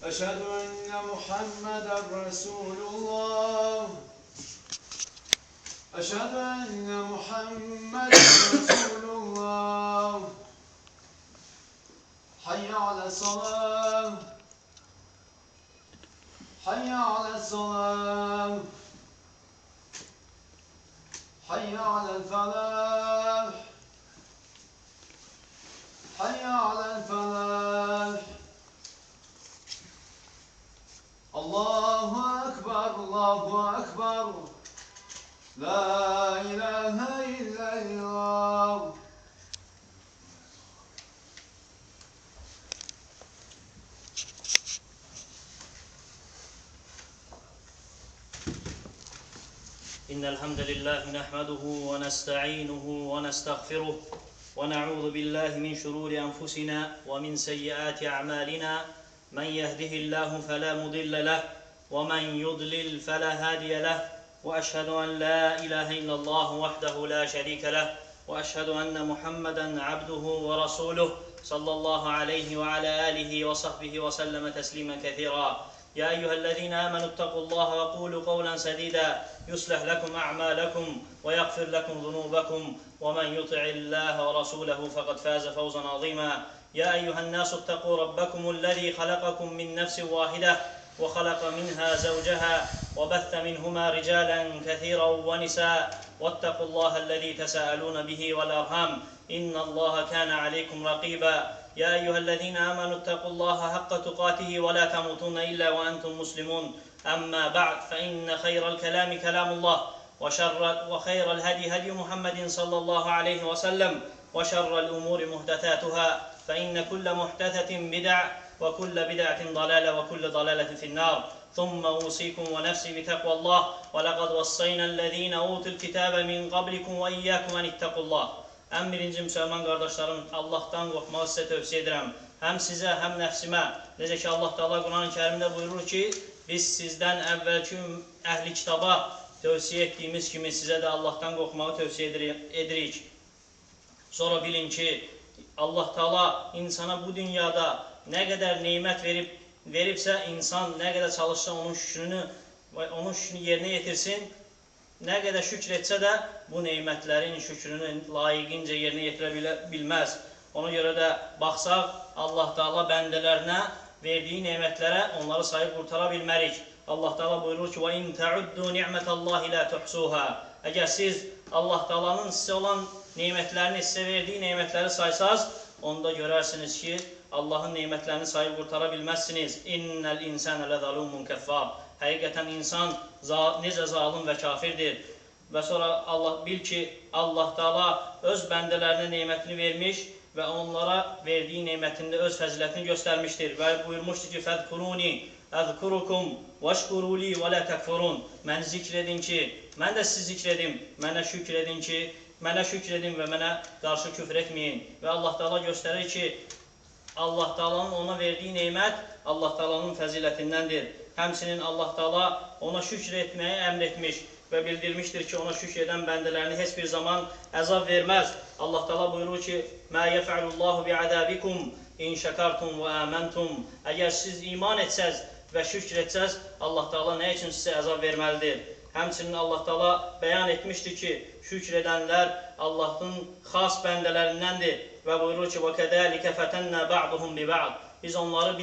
أشهد أن محمدا رسول الله أشهد أن محمدا رسول الله حي على الصلاة حي على الصلاة حي على الفلاح حي على الفلاح الله أكبر الله أكبر لا إله إلا الله إن الحمد لله نحمده ونستعينه ونستغفره ونعوذ بالله من شرور أنفسنا ومن سيئات أعمالنا من يهده الله فلا مضل له ومن يضلل فلا هادي له وأشهد أن لا إله إلا الله وحده لا شريك له وأشهد أن محمدا عبده ورسوله صلى الله عليه وعلى آله وصحبه وسلم تسليما كثيرا يا أيها الذين آمنوا اتقوا الله وقولوا قولا سديدا يصلح لكم أعمالكم ويغفر لكم ذنوبكم ومن يطع الله ورسوله فقد فاز فوزا عظيما يا أيها الناس اتقوا ربكم الذي خلقكم من نفس واحدة وخلق منها زوجها وبث منهما رجالا كثيرا ونساء واتقوا الله الذي تساءلون به والأرحام إن الله كان عليكم رقيبا يا أيها الذين آمنوا اتقوا الله حق تقاته ولا تموتن إلا وأنتم مسلمون أما بعد فإن خير الكلام كلام الله وخير الهدي هدي محمد صلى الله عليه وسلم وشر الأمور محدثاتها فإن كل محدثة بدعة وكل بدعة ضلالة وكل ضلالة في النار ثم أوصيكم ونفسي بتقوى الله ولقد وصينا الذين أوتوا الكتاب من قبلكم وإياكم أن اتقوا الله Ən birinci müsəlman qardaşlarım, Allahdan qorxmağı sizə tövsiyə edirəm. Həm sizə, həm nəfsimə. Necə ki, Allah Teala Quran-ı Kərimdə buyurur ki, biz sizdən əvvəlki əhli kitaba tövsiyə etdiyimiz kimi sizə də Allahdan qorxmağı tövsiyə edirik. Sonra bilin ki, Allah Teala insana bu dünyada nə qədər neymət veribsə, insan nə qədər çalışsa onun şükrünü yerinə yetirsin, nə qədər şükr etsə də bu neymətlərin şükrünü layiqincə yerinə yetirə bilməz. Ona görə də baxsaq, Allah Teala bəndələrinə verdiyi neymətlərə onları sayıb qurtara bilmərik. Allah Teala buyurur ki, وَاِنْ تَعُدُّوا نِعْمَةَ اللّٰهِ لَا تُحْسُوهَا Əgər siz Allah Teala'nın sizə olan neymətlərini, sizə verdiyi neymətləri saysaz, onda görərsiniz ki, Allahın neymətlərini sayıb qurtara bilməzsiniz. اِنَّ الْاِنْسَانَ لَذَلُومٌ كَفَّارٌ Həqiqətən insan necə zalim və kafirdir. Və sonra bil ki, Allah Teala öz bəndələrinə neymətini vermiş və onlara verdiyi neymətində öz fəzilətini göstərmişdir. Və buyurmuşdur ki, فَذْكُرُونِ أَذْكُرُكُمْ وَاشْكُرُوا لِي وَلَا تَكْفُرُونَ Məni zikr edin ki, mən də sizi zikr edim. Mənə şükr edin ki, mənə şükr edin və mənə qarşı küfr etməyin. Və Allah Teala göstərir ki, Allah Teala'nın ona verdiyi neymət Allah Teala'nın fəzilətindəndir. Həmçinin Allah Teala ona şükr etməyi əmr etmiş və bildirmişdir ki, ona şükr edən bəndələrini heç bir zaman əzab verməz. Allah Teala buyurur ki, مَا يَفْعَلُ اللّٰهُ بِعَذَابِكُمْ اِنْ شَكَرْتُمْ وَآمَنْتُمْ Əgər siz iman etsəz və şükr etsəz, Allah Teala nə üçün sizə əzab verməlidir? Həmçinin Allah Teala bəyan etmişdir ki, şükr edənlər Allahın xas bəndələrindəndir və buyurur ki, وَكَذَٰلِكَ فَتَنَّا بَعْضُهُمْ بِبَعْضٍ Biz onları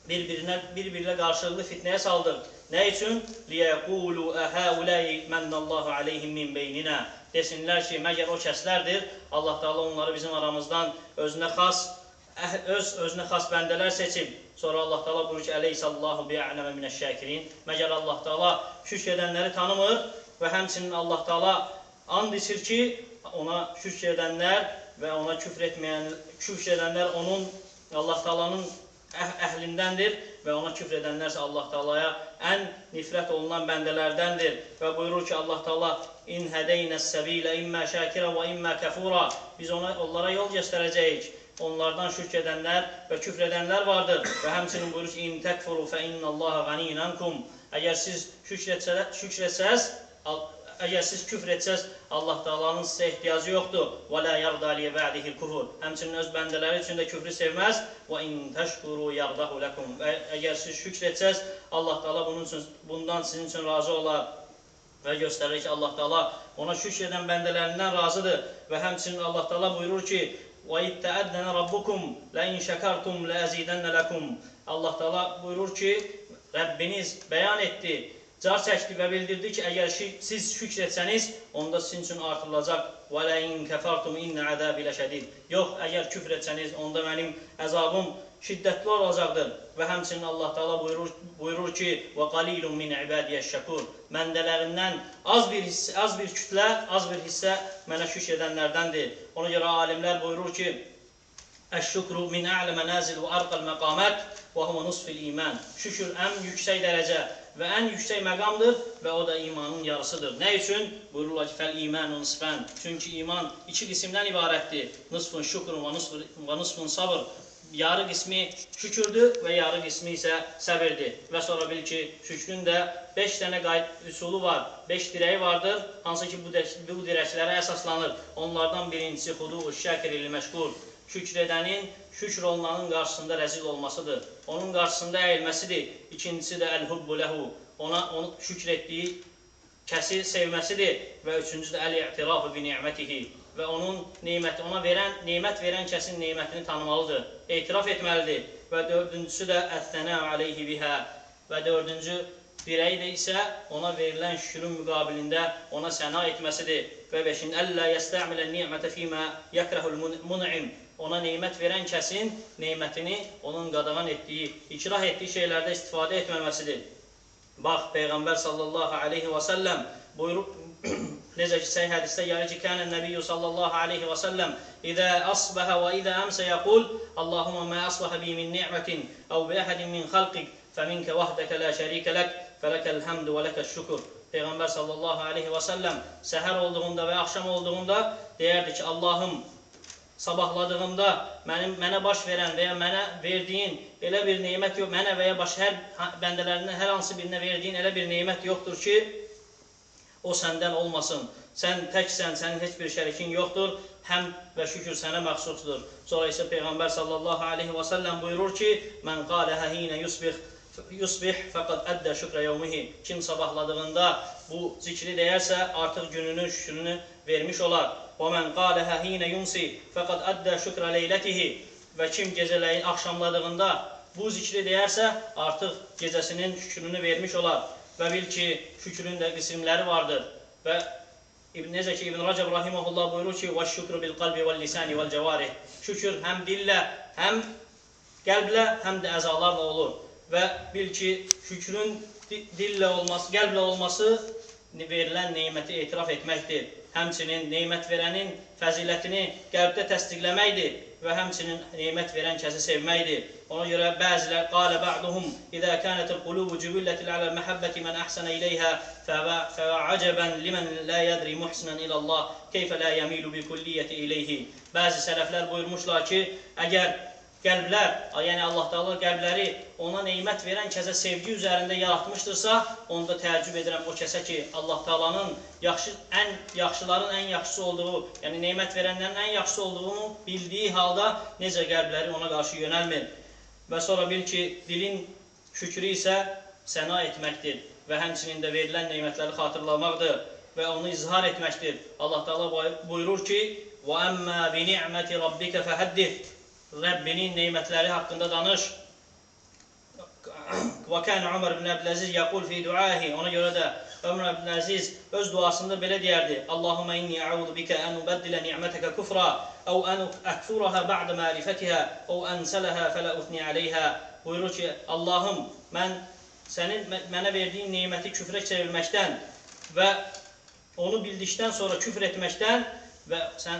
bir-birinə qarşılıqlı fitnəyə saldıq. Nə üçün? لِيَقُولُوا أَهَاُولَيْ مَنَّ اللّٰهُ عَلَيْهِمْ مِنْ بَيْنِنَا Desinlər ki, məgər o kəslərdir, Allah Teala onları bizim aramızdan özünə xas bəndələr seçib. Sonra Allah Teala buyurur ki, Əleyhissallahu bi'a'ləmə minəşşəkirin Məgər Allah Teala şükr edənləri tanımır və həmçinin Allah Teala and içir ki, ona şükr edənlər və ona küfr edənlər onun Allah Teala'nın əhlindəndir və ona küfr edənlərsə Allah Teala'ya ən nifrət olunan bəndələrdəndir. Və buyurur ki, Allah Teala İn hədəynəs səbilə immə şəkirə və immə kəfura Biz onlara yol göstərəcəyik. Onlardan şükr edənlər və küfr edənlər vardır. Və həmçinin buyurur ki, İn təkfuru fə innallaha ganiyyən ankum Əgər siz şükr etsəz, əgər siz küfr etsəz, Allah Taala'nın sizə ehtiyacı yoxdur. Və la yarda li ba'dihil kufur. Həmçinin öz bəndələri üçün də küfrü sevməz. Və in təşkuru yardahu lakum. Və əgər siz şükr etsəz, Allah Taala bundan sizin üçün razı olar. Və göstərir ki, Allah Taala ona şükr edən bəndələrindən razıdır. Və həmçinin Allah Taala buyurur ki: "Və itta'adana rabbukum la in şakartum la azidanna lakum." Allah Taala buyurur ki, Rəbbiniz bəyan etdi, car çəkdi və bildirdi ki, əgər siz şükr etsəniz, onda sizin üçün artırılacaq. Və la in kafartum inna azabi lashadid. Yox, əgər küfr etsəniz, onda mənim əzabım şiddətli olacaqdır. Və həmçinin Allah Taala buyurur ki: "Və qalilun min ibadiyeş-şakur." Məndələrindən az bir kütlə, az bir hissə mənə şükr edənlərdəndir. Ona görə alimlər buyurur ki: "Əş-şükru min a'la manazil və arqal məqamət və huwa nusful iman." Şükür ən yüksək dərəcə və ən yüksək məqamdır və o da imanın yarısıdır. Nə üçün? Buyururlar ki, "Fəl imanu nisfən." Çünki iman iki qismdən ibarətdir. Nisfun şükrun və nisfun sabr. Yarı qismi şükürdür və yarı qismi isə səbirdir. Və sonra bil ki, şükrün də 5 dənə üsulu var, 5 dirəyi vardır, hansı ki bu dirəklərə əsaslanır. Onlardan birincisi xudu şəkr ilə məşkur. Şükr edənin, şükr olunanın qarşısında rəzil olmasıdır. Onun qarşısında əyilməsidir. İkincisi də əl-hubbu ləhu. Onu şükr etdiyi kəsi sevməsidir. Və üçüncüsü də əl-i'tirafu bi ni'mətihi. Və onun ona nemət verən kəsin nemətini tanımalıdır, etiraf etməlidir. Və dördüncüsü də əth-thənə aleyhi bihə. Və dördüncü dirəyi də isə ona verilən şükrün müqabilində ona səna etməsidir. Və beşinci, əllə yəstə'milə ni'mətə fīmə yəkrəhul mun'im. Ona nemət verən kəsin nemətini onun qadağan etdiyi, ikrah etdiyi şeylərdə istifadə etməməsidir. Bax, Peyğəmbər sallallahu aleyhi və səlləm buyurub, necə ki, səhih hədisdə gəlir ki, kənən nəbiyyü sallallahu aleyhi və səlləm İzə asbəhə və izə əmsə yəqul Allahumma mə asbəhə bi min ni'mətin əv bi əhədin min xalqik fəminkə vahdəkə lə şərikə lək fələkəl həmd və ləkəl şükur. Peyğəmbər sallallahu aleyhi və səlləm səhər olduğunda və axşam olduğunda deyərdi ki, Allahım, sabahladığımda mənə baş verən və ya mənə verdiyin elə bir neymət yox, mənə və ya hər bəndələrindən hər hansı birinə verdiyin elə bir neymət yoxdur ki, o səndən olmasın. Sən təksən, sənin heç bir şərikin yoxdur, həmd və şükür sənə məxsusdur. Sonra isə Peyğəmbər sallallahu aleyhi və səlləm buyurur ki, mən qaləhə hinə yusbih fəqad əddə şükrə yevmihi. Kim sabahladığında bu zikri deyərsə, artıq gününün şükrünü vermiş olar. Və mən qaləhə hinə yunsi fəqad əddə şükrə leylətihi. Və kim gecələyin axşamladığında bu zikri deyərsə, artıq gecəsinin şükrünü vermiş olar. Və bil ki, şükrün də qismləri vardır. Və necə ki, İbn Rəcəb rahiməhullah buyurur ki, وَالشُّكْرُ بِالْقَلْبِ وَالْلِسَانِ وَالْجَوَارِهِ. Şükür həm dillə, həm qəlblə, həm də əzalarla olur. Və bil ki, şükrün dillə olması, qəlblə olması verilən neyməti etiraf etməkdir. Həmçinin neymət verənin fəzilətini qəlbdə təsdiqləməkdir və həmçinin neymət verən kəsi sevməkdir. Ona görə bəzilər qalə ba'duhum İzə kənətil qulubu cübüllətil alə məhəbbəti mən əhsənə iləyhə fəvəcəbən limən lə yədri muhsinən ilallah keyfə lə yəmilu bi kulliyyəti iləyhi. Bəzi sələflər buyurmuşlar ki, əgər qəlblər, yəni Allah Taala qəlbləri ona neymət verən kəsə sevgi üzərində yaratmışdırsa, onda təəccüb edirəm o kəsə ki, Allah Taalanın ən yaxşıların ən yaxşısı olduğu, yəni neymət verənlərin ən yaxşısı olduğunu bildiyi halda necə qəlbləri ona qarşı yönəlmir. Və sonra bil ki, dilin şükrü isə səna etməkdir və həmçinin də verilən neymətləri xatırlamaqdır və onu izhar etməkdir. Allah Taala buyurur ki, وَأَمَّا بِنِعْمَةِ رَبِّكَ فَحَدِّثْ. Rəbbinin neymətləri haqqında danış. وَكَانَ عُمَرْ بْنَ Əbdüləziz yəqul fi duahi. Ona görə də Ömər Əbdüləziz öz duasında belə deyərdi. Allahumma inni a'udhu bika an ubaddilə ni'mətəkə kufra əv an əkfurəhə ba'də mərifətihə əv ənsələhə fələ uthni aleyhə. Buyurur ki, Allahım, mən sənin mənə verdiyin neyməti küfrə çevirməkdən və onu bildikdən sonra küfr etməkdən və sən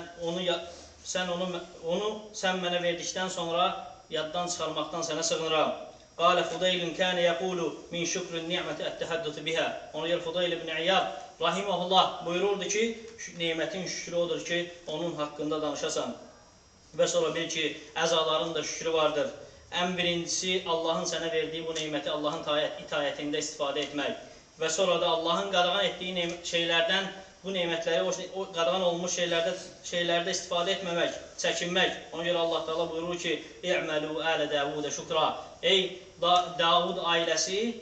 mənə verdikdən sonra yaddan çıxarmaqdan sənə sığınıram. Qalə Fudaylun kənə yəqulu min şükrün ni'məti ət-təhəddütü bihə. Ona görə Fudayl ibn İyad rahiməhullah buyururdu ki, neymətin şükrü odur ki, onun haqqında danışasan. Və sonra bil ki, əzaların da şükrü vardır. Ən birincisi, Allahın sənə verdiyi bu neyməti Allahın itayətində istifadə etmək. və sonra da Allahın qadağan etdiyi şeylərdən bu nemətləri, o qadağan olmuş şeylərdə istifadə etməmək, çəkinmək. Ona görə Allah Teala buyurur ki, İ'məlu ələ Dəvudə şükra. Ey Davud ailəsi,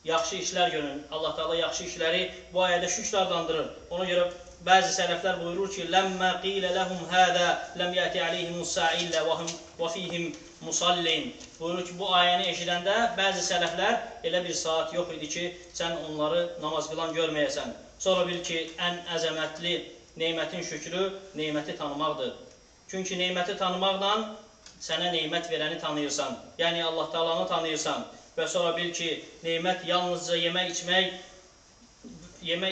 yaxşı işlər görün. Allah Teala yaxşı işləri bu ayədə şükr adlandırır. Ona görə bəzi sələflər buyurur ki, Ləmmə qilə ləhum hədə ləm yəti əleyhimus sa'illə və fihim musallin. Buyurur ki, bu ayəni eşidəndə bəzi sələflər elə bir saat yox idi ki, sən onları namaz qılan görməyəsən. Sonra bil ki, ən əzəmətli neymətin şükrü neyməti tanımaqdır. Çünki neyməti tanımaqla sənə neymət verəni tanıyırsan. Yəni Allah Teala'nı tanıyırsan. Və sonra bil ki, neymət yalnızca yemək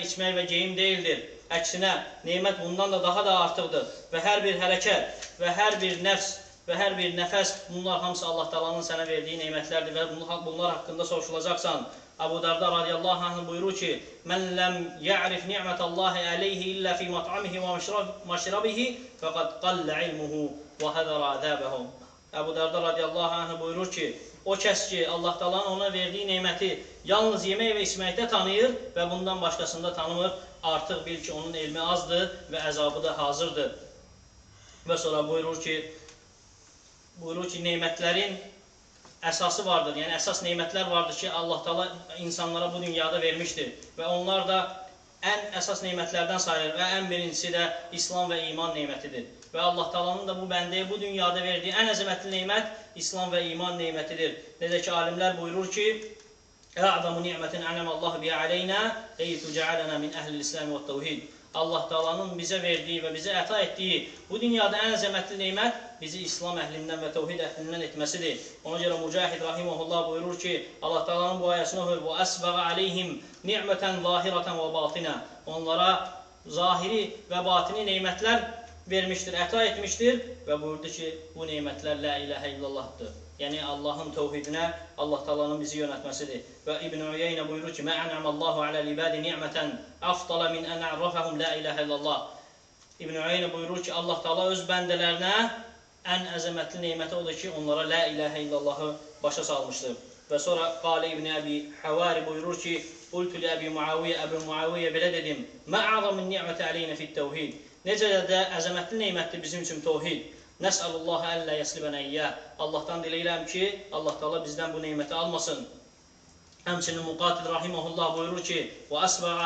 içmək və geyim deyildir. Əksinə, neymət bundan da daha da artıqdır. Və hər bir hərəkət, və hər bir nəfs, və hər bir nəfəs, bunlar hamısı Allah Teala'nın sənə verdiyi neymətlərdir və bunlar haqqında soruşulacaqsan. Əbu Darda radiyallahu anh buyurur ki, Mən ləm ya'rif ni'mətəllahi əleyhi illə fi mat'amihi və məşrabihi fəqad qallə ilmuhu və hədərə əzəbəhu. Əbu Darda radiyallahu anh buyurur ki, o kəs ki, Allah Teala'nın ona verdiyi neyməti yalnız yemək və içməkdə tanıyır və bundan başqasında tanımır, artıq bil ki, onun elmi azdır və əzabı da hazırdır. Və sonra buyurur ki, neymətlərin əsası vardır. Yəni, əsas neymətlər vardır ki, Allah Teala insanlara bu dünyada vermişdir. Və onlar da ən əsas neymətlərdən sayılır və ən birincisi də İslam və iman neymətidir. Və Allah Teala'nın da bu bəndəyə bu dünyada verdiyi ən əzəmətli neymət İslam və iman neymətidir. Necə ki, alimlər buyurur ki, Ə'zamu ni'mətin ənəməllahu biyə aleynə eyyitü cəalənə min əhlil İsləmi və təvhid. Allah Teala'nın bizə verdiyi və bizə əta etdiyi bu dünyada ən əzəmətli neymət bizi İslam əhlindən və təvhid əhlindən etməsidir. Ona görə Mücahid rahiməhullah buyurur ki, Allah Teala'nın bu ayəsini oxuyur, və əsbəğə aleyhim ni'mətən zahirətən və batinə. Onlara zahiri və batini neymətlər vermişdir, əta etmişdir və buyurdu ki, bu neymətlər la ilahə illallahdır. Yəni, Allahın təvhidinə Allah Teala'nın bizi yönətməsidir. Və İbn-i Uyeynə buyurur ki, Mə'ənəməllahu aləl ibadi ni'mətən əftala min ən'ərrafəhum la ilahə illallah. İbn-i Uyeynə buyurur ki, Allah Teala öz bəndələrinə ən əzəmətli neyməti odur ki, onlara la ilahə illallahı başa salmışdır. Və sonra Qali İbn-i Əbi Həvari buyurur ki, Qultu li Əbi Muaviyyə belə dedim, Mə'əzamin ni'məti ələynə fit təvhid. Necə də əzəmətli neymətdir bizim üçün təvhid. Nəsəlullaha əllə yəslibənə iyyə. Allahdan diləyirəm ki, Allah Teala bizdən bu neyməti almasın. Həmçinin Muqatil rahiməhullah buyurur ki, Və əsbəğə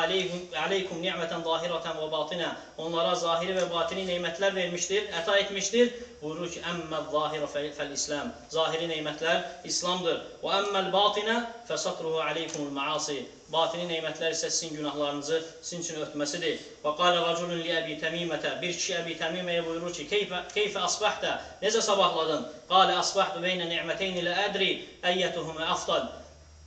aleykum ni'mətən zahirətən və batinə. Onlara zahiri və batini neymətlər vermişdir, əta etmişdir. Buyurur ki, Əmməl zahirə fəl-İslam. Zahiri neymətlər İslamdır. Və əmməl batinə fəsatruhu aleykumul məasi. Batini neymətlər isə sizin günahlarınızı sizin üçün ötməsidir. Və qalə rəculun li Əbi Təmimətə. Bir kişi Əbi Təmiməyə buyurur ki, Keyfə asbəhtə? Necə sabahladın? Qalə asbəhtu beynə ni'məteyni lə ədri əyyətuhumə afdal.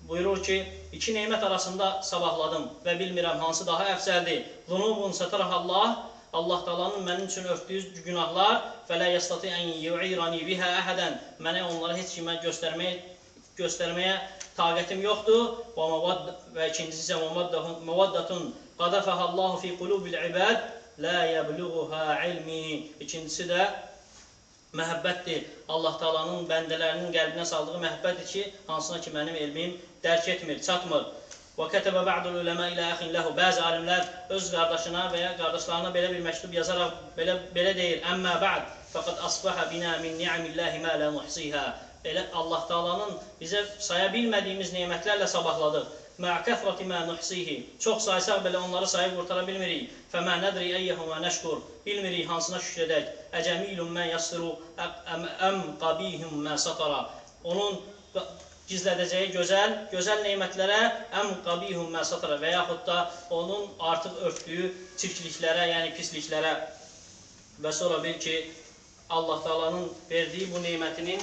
Buyurur ki, iki neymət arasında sabahladım və bilmirəm hansı daha əfsəldir. Zunubun satarahallah, Allah Teala'nın mənim üçün örtdüyü günahlar fələ yəstati ən yu'irani bihə əhədən. Mənə onları heç kimə göstərməyə taqətim yoxdur. Və ikincisi isə məvaddatun qadafəhəllahu fi qulubil ibəd lə yəbluğuhə ilmi. İkincisi də məhəbbətdir. Allah Teala'nın bəndələrinin qəlbinə saldığı məhəbbətdir ki, hansına ki mənim elmim dərk etmir, çatmır. Və kətəbə bə'dul uləmə ilə əxin ləhu. Bəzi alimlər öz qardaşına və ya qardaşlarına belə bir məktub yazaraq belə deyir. Əmmə bə'd, fəqət asbəhə binə min ni'amilləhi mə lə nuhsihə. Elə Allah Teala'nın bizə saya bilmədiyimiz neymətlərlə sabahladıq. Mə kəfrəti mə nuhsihi. Çox saysaq belə onları sayıb qurtara bilmirik. Fəmə nədri əyyəhumə nəşkur. Bilmirik hansına şükür edək. Əcəmilun mə yasru əm qabihum mə satara. Onun gizlədəcəyi gözəl neymətlərə əm qabihum mə satara və yaxud da onun artıq örtdüyü çirkliklərə, yəni pisliklərə. Və sonra bil ki, Allah Teala'nın verdiyi bu neymətinin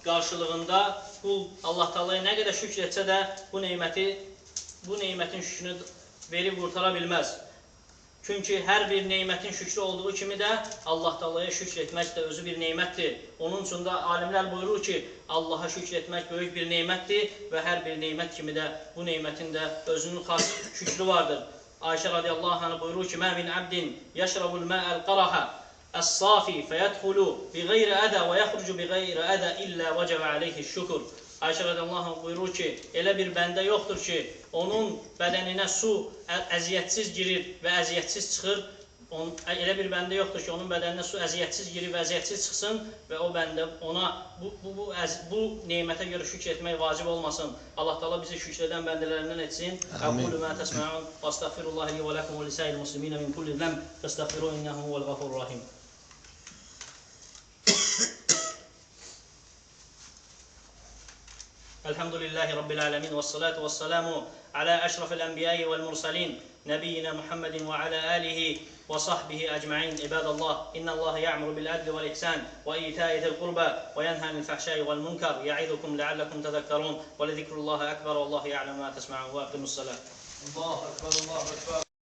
qarşılığında qul Allah Teala'ya nə qədər şükür etsə də bu neymətin şükrünü verib qurtara bilməz. Çünki hər bir neymətin şükrü olduğu kimi də Allah Teala'ya şükür etmək də özü bir neymətdir. Onun üçün də alimlər buyurur ki, Allaha şükür etmək böyük bir neymətdir və hər bir neymət kimi də bu neymətin də özünün xas şükrü vardır. Ayşə radiyallahu anh buyurur ki, Mə min əbdin yəşrabul mə'əl qaraha əs-safi fəyədxulu bi qeyri ədə və yəxrucu bi qeyri ədə illə vəcəvə aleyhi şükür. Ayşə radiyallahu anh buyurur ki, elə bir bəndə yoxdur ki, onun bədəninə su əziyyətsiz girir və əziyyətsiz çıxır. Elə bir bəndə yoxdur ki, onun bədəninə su əziyyətsiz girir və əziyyətsiz çıxsın və o bəndə ona bu nemətə görə şükr etmək vacib olmasın. Allah Teala bizi şükr edən bəndələrindən etsin. Aqulu ma tasma'un və estağfirullah li və lakum və lisa'il muslimin min kulli zəm fəstəğfiru innehu huvel gafurur rahim. الحمد لله رب العالمين والصلاة والسلام على أشرف الأنبياء والمرسلين نبينا محمد وعلى آله وصحبه أجمعين. عباد الله، إن الله يأمر بالعدل والإحسان وإيتاء ذي القربى وينهى عن الفحشاء والمنكر يعظكم لعلكم تذكرون ولذكر الله أكبر والله يعلم ما تسمعون. وأقيموا الصلاة. الله أكبر الله أكبر.